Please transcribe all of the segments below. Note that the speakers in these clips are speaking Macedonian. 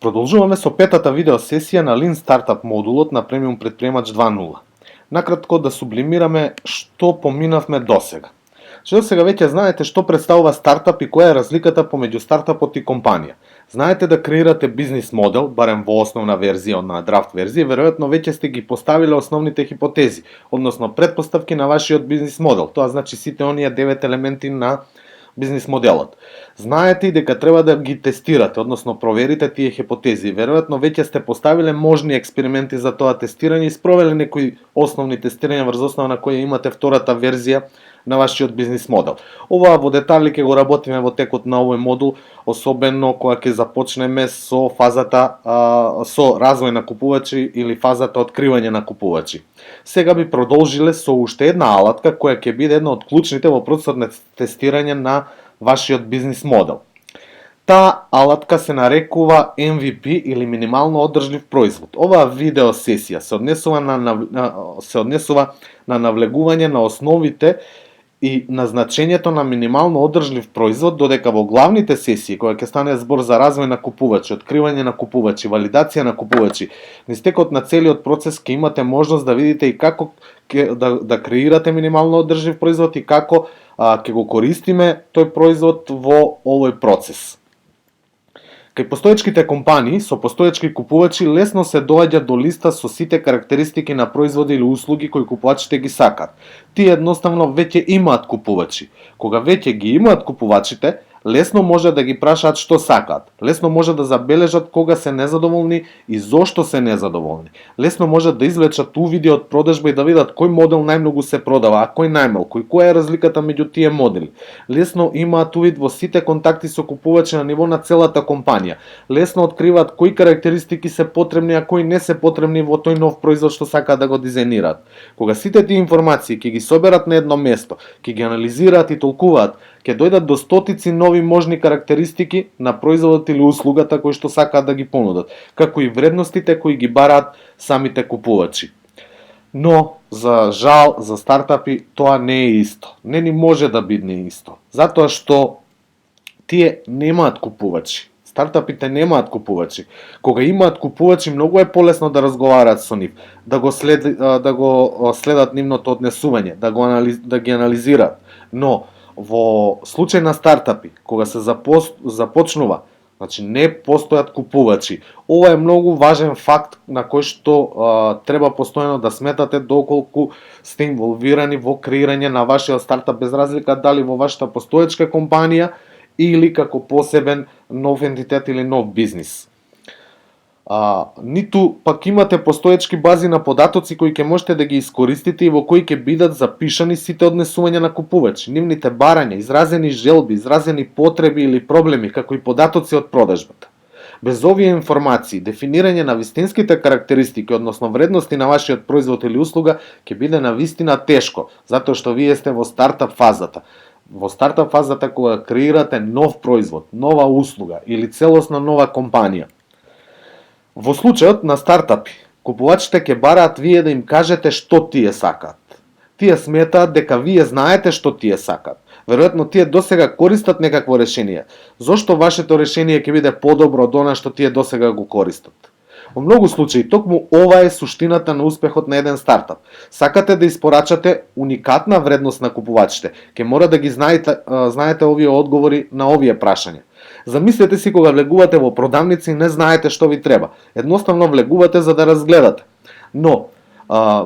Продолжуваме со петата видео сесија на Lean Startup модулот на Premium Предприемач 2.0. Накратко да сублимираме што поминавме досега. Досега веќе знаете што представува стартап и која е разликата помеѓу стартапот и компанија. Знаете да креирате бизнис модел, барем во основна верзија, на драфт верзија, веројатно веќе сте ги поставиле основните хипотези, односно претпоставки на вашиот бизнис модел. Тоа значи сите оние 9 елементи на бизнис моделот. Знаете и дека треба да ги тестирате, односно проверите тие хипотези. Веројатно веќе сте поставиле можни експерименти за тоа тестирање и спровеле некои основни тестирања врз основа на кои имате втората верзија на вашиот бизнис модел. Ова во детали ќе го работиме во текот на овој модул, особено кога ќе започнеме со фазата со развој на купувачи или фазата откривање на купувачи. Сега би продолжиле со уште една алатка која ќе биде една од клучните во процесот на тестирање на вашиот бизнис модел. Таа алатка се нарекува MVP или минимално одржлив производ. Оваа видео сесија се однесува на навлегување на основите и на значењето на минимално одржлив производ, додека во главните сесии, кога ќе стане збор за развој на купувачи, откривање на купувачи, валидација на купувачи, низ текот на целиот процес ќе имате можност да видите и како да креирате минимално одржлив производ и како ќе го користиме тој производ во овој процес. Кај постоечките компании со постоечки купувачи лесно се доаѓа до листа со сите карактеристики на производи или услуги кои купувачите ги сакаат. Тие едноставно веќе имаат купувачи. Кога веќе ги имаат купувачите, лесно може да ги прашаат што сакаат. Лесно може да забележат кога се незадоволни и зошто се незадоволни. Лесно може да извлечат увиди од продажба и да видат кој модел најмногу се продава, а кој најмалку, и која е разликата меѓу тие модели. Лесно имаат увид во сите контакти со купувачи на ниво на целата компанија. Лесно откриваат кои карактеристики се потребни, а кои не се потребни во тој нов производ што сакаат да го дизајнираат. Кога сите тие информации ќе ги соберат на едно место, ќе ги анализираат и толкуваат, ќе дојдат до стотици нови можни карактеристики на производот или услугата кои што сакаат да ги понудат, како и вредностите кои ги бараат самите купувачи. Но, за жал, за стартапи тоа не е исто. Не ни може да биде исто. Затоа што тие немаат купувачи. Стартапите немаат купувачи. Кога имаат купувачи, многу е полесно да разговараат со нив, да го следат нивното однесување, да ги анализираат. Но во случај на стартапи, кога се започнува, значи не постојат купувачи. Ова е многу важен факт на кој што треба постојано да сметате доколку сте инволвирани во креирање на вашиот стартап, без разлика дали во вашата постоечка компанија или како посебен нов ентитет или нов бизнис. Ниту пак имате постоечки бази на податоци кои ќе можете да ги искористите и во кои ќе бидат запишани сите однесувања на купувачи, нивните барања, изразени желби, изразени потреби или проблеми, како и податоци од продажбата. Без овие информации, дефинирање на вистинските карактеристики, односно вредности на вашиот производ или услуга, ќе биде навистина тешко, затоа што вие сте во стартап фазата. Во стартап фазата кога креирате нов производ, нова услуга или целосно нова компанија. Во случајот на стартапи, купувачите ќе бараат вие да им кажете што тие сакаат. Тие сметаат дека вие знаете што тие сакаат. Веројатно тие досега користат некакво решение. Зошто вашето решение ќе биде подобро од она што тие досега го користат? Во многу случаи, токму ова е суштината на успехот на еден стартап. Сакате да испорачате уникатна вредност на купувачите. Ќе мора да ги знаете овие одговори на овие прашања. Замислете си кога влегувате во продавница и не знаете што ви треба. Едноставно влегувате за да разгледате. Но,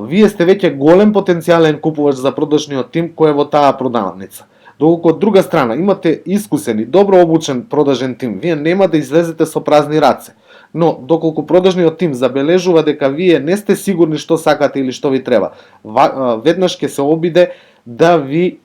вие сте веќе голем потенцијален купувач за продажниот тим кој е во таа продавница. Доколку од друга страна имате искусен и добро обучен продажен тим, вие нема да излезете со празни раце. Но, доколку продажниот тим забележува дека вие не сте сигурни што сакате или што ви треба, веднаш ќе се обиде да ви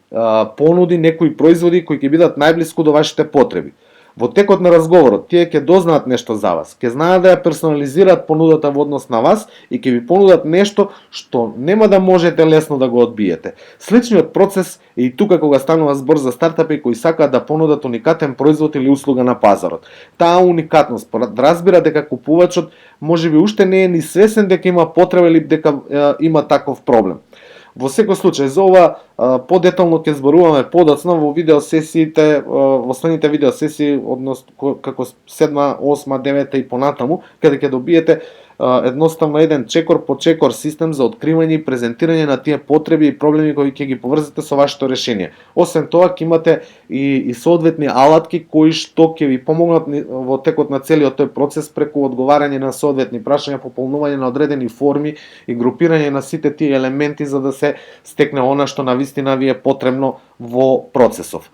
понуди некои производи кои ќе бидат најблиску до вашите потреби. Во текот на разговорот, тие ќе дознаат нешто за вас, ќе знаат да ја персонализираат понудата во однос на вас и ќе ви понудат нешто што нема да можете лесно да го одбиете. Сличниот процес е и тука кога станува збор за стартапи кои сакаат да понудат уникатен производ или услуга на пазарот. Таа уникатност разбира дека купувачот можеби уште не е ни свесен дека има потреба или дека има таков проблем. Во секој случај, за ова подетално ќе зборуваме подоцна во видеосесиите, во следните видеосесии, односно како 7, 8, 9 и понатаму, каде ќе добиете едноставно еден чекор по чекор систем за откривање и презентирање на тие потреби и проблеми кои ќе ги поврзете со вашето решение. Освен тоа, ќе имате и соодветни алатки кои што ќе ви помогнат во текот на целиот тој процес преку одговарање на соодветни прашања, пополнување на одредени форми и групирање на сите тие елементи за да се стекне она што навистина ви е потребно во процесов.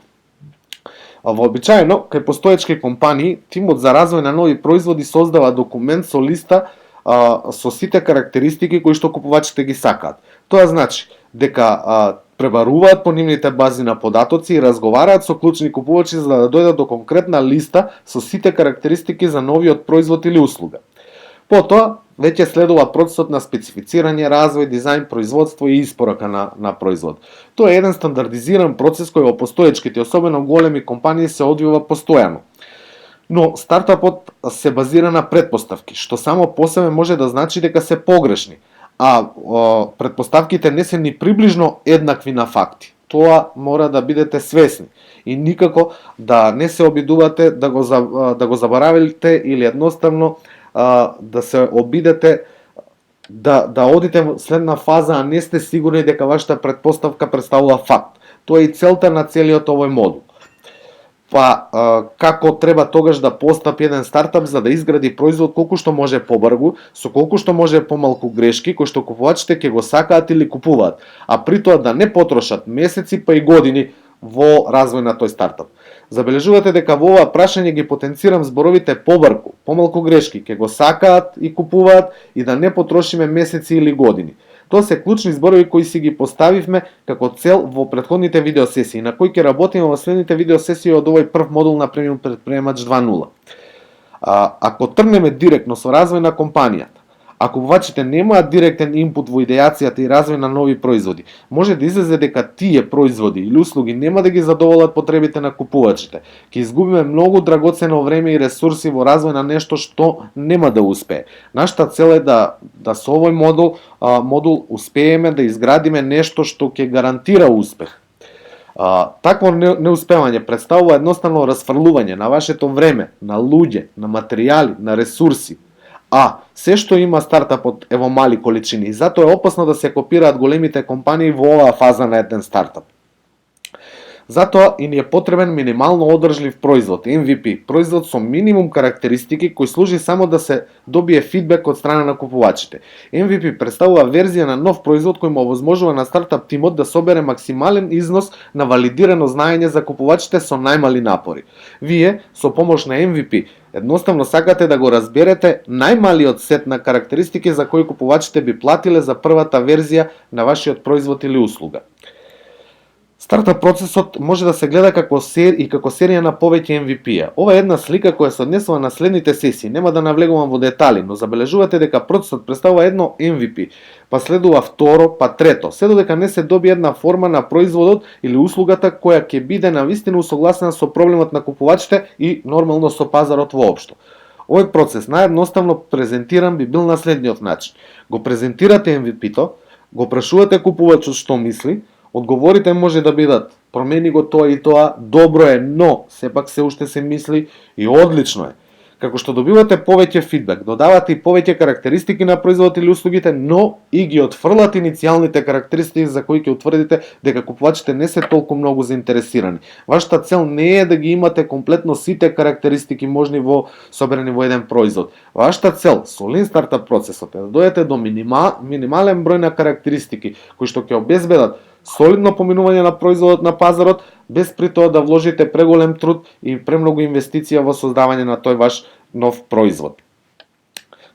Вообичаено, кај постоечки компании, тимот за развој на нови производи создава документ со листа со сите карактеристики кои што купувачите ги сакаат. Тоа значи дека пребаруваат по нивните бази на податоци и разговараат со клучни купувачи за да дојдат до конкретна листа со сите карактеристики за новиот производ или услуга. Потоа, веќе следува процесот на специфицирање, развој, дизајн, производство и испорака на производ. Тоа е еден стандардизиран процес кој во постоечките, особено големи компании, се одвива постојано. Но стартапот се базира на претпоставки, што само по себе може да значи дека се погрешни, а претпоставките не се ни приближно еднакви на факти. Тоа мора да бидете свесни и никако да не се обидувате да го заборавите или едноставно да се обидете да одите во следна фаза, а не сте сигурни дека вашата претпоставка представува факт. Тоа е и целта на целиот овој модул. Па, како треба тогаш да постапи еден стартап за да изгради производ колку што може побрзо, со колку што може помалку грешки, кои што купувачите ќе го сакаат или купуваат, а при тоа да не потрошат месеци па и години во развој на тој стартап. Забележувате дека во ова прашање ги потенцирам зборовите побрзо, помалку грешки, ќе го сакаат и купуваат и да не потрошиме месеци или години. Тоа се клучни зборови кои си ги поставивме како цел во претходните видеосесии, на кои ќе работиме во следните видеосесии од овој прв модул на Премиум Предприемач 2.0. Ако тргнеме директно со развој на компанијата, а купувачите немаат директен инпут во идеацијата и развој на нови производи, може да излезе дека тие производи или услуги нема да ги задоволат потребите на купувачите. Ќе изгубиме многу драгоцено време и ресурси во развој на нешто што нема да успее. Нашата цел е да со овој модул успееме да изградиме нешто што ќе гарантира успех. Такво неуспевање представува едноставно расфрлување на вашето време, на луѓе, на материјали, на ресурси. А се што има стартапот е во мали количини и затоа е опасно да се копираат големите компании во оваа фаза на еден стартап. Затоа и ни е потребен минимално одржлив производ, MVP, производ со минимум карактеристики кој служи само да се добие фидбек од страна на купувачите. MVP представува верзија на нов производ кој му овозможува на стартап тимот да собере максимален износ на валидирано знаење за купувачите со најмали напори. Вие, со помош на MVP, едноставно сакате да го разберете најмалиот сет на карактеристики за кои купувачите би платиле за првата верзија на вашиот производ или услуга. Стартап процесот може да се гледа како серија на повеќе MVP-а. Ова е една слика која се однесува на следните сесии. Нема да навлегувам во детали, но забележувате дека процесот представува едно MVP, па следува второ, па трето, се додека не се добие една форма на производот или услугата која ќе биде навистина усогласена со проблемот на купувачите и нормално со пазарот воопшто. Овој процес наједноставно презентиран би бил на следниот начин. Го презентирате MVP-то, го прашувате купувачот што мисли, одговорите може да бидат промени го тоа и тоа, добро е, но сепак се уште се мисли и одлично е. Како што добивате повеќе фидбек, додавате и повеќе карактеристики на производот или услугите, но и ги отфрлате иницијалните карактеристики за кои ќе утврдите дека купувачите не се толку многу заинтересирани. Вашата цел не е да ги имате комплетно сите карактеристики можни собрани во еден производ. Вашата цел со Lean Startup процесот е да дојдете до минимален број на карактеристики кои што ќе обезбедат солидно поминување на производот на пазарот, без при тоа да вложите преголем труд и премногу инвестиција во создавање на тој ваш нов производ.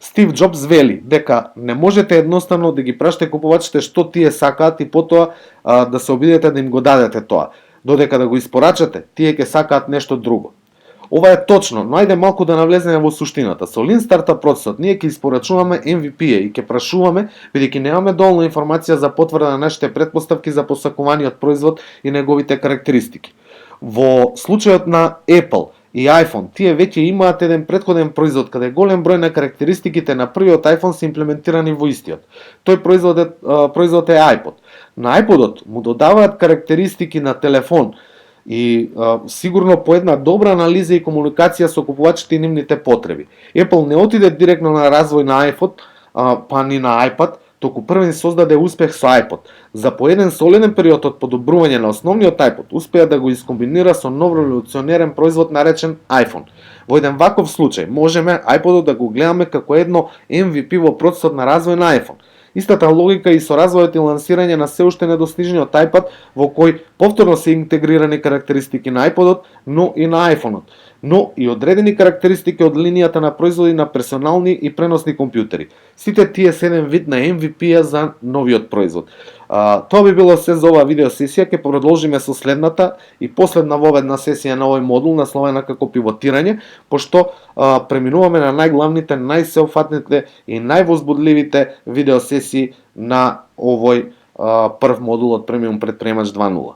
Стив Џобс вели дека не можете едноставно да ги прашате купувачите што тие сакаат и потоа да се обидете да им го дадете тоа. Додека да го испорачате, тие ќе сакаат нешто друго. Ова е точно, но ајде малку да навлеземе во суштината. Со Lean Startup процесот ние ќе испорачуваме MVP-е и ќе прашуваме, бидејќи немаме доволно информација за потврда на нашите претпоставки за посакуваниот производ и неговите карактеристики. Во случајот на Apple и iPhone, тие веќе имаат еден претходен производ каде голем број на карактеристиките на првиот iPhone се имплементирани во истиот. Тој производ е iPod. На iPodот му додаваат карактеристики на телефон и сигурно по една добра анализа и комуникација со купувачите и нивните потреби. Apple не отиде директно на развој на iPhone, па ни на iPad, току првен создаде успех со iPod. За по еден солиден период од подобрување на основниот iPod, успеа да го искомбинира со нов револуционерен производ наречен iPhone. Во еден ваков случај, можеме iPodот да го гледаме како едно MVP во процесот на развој на iPhone. Истата логика и со развојот и лансирање на се уште недостижниот iPad, во кој повторно се интегрирани карактеристики на iPodот, но и на iPhoneот, но и одредени карактеристики од линијата на производи на персонални и преносни компјутери. Сите тие се еден вид на MVP-а за новиот производ. Тоа би било се за оваа видеосесија, ќе продолжиме со следната и последна воведна сесија на овој модул насловена како пивотирање, пошто преминуваме на најглавните, најсеопфатните и највозбудливите видеосесии на овој прв модул од Premium Предприемач 2.0.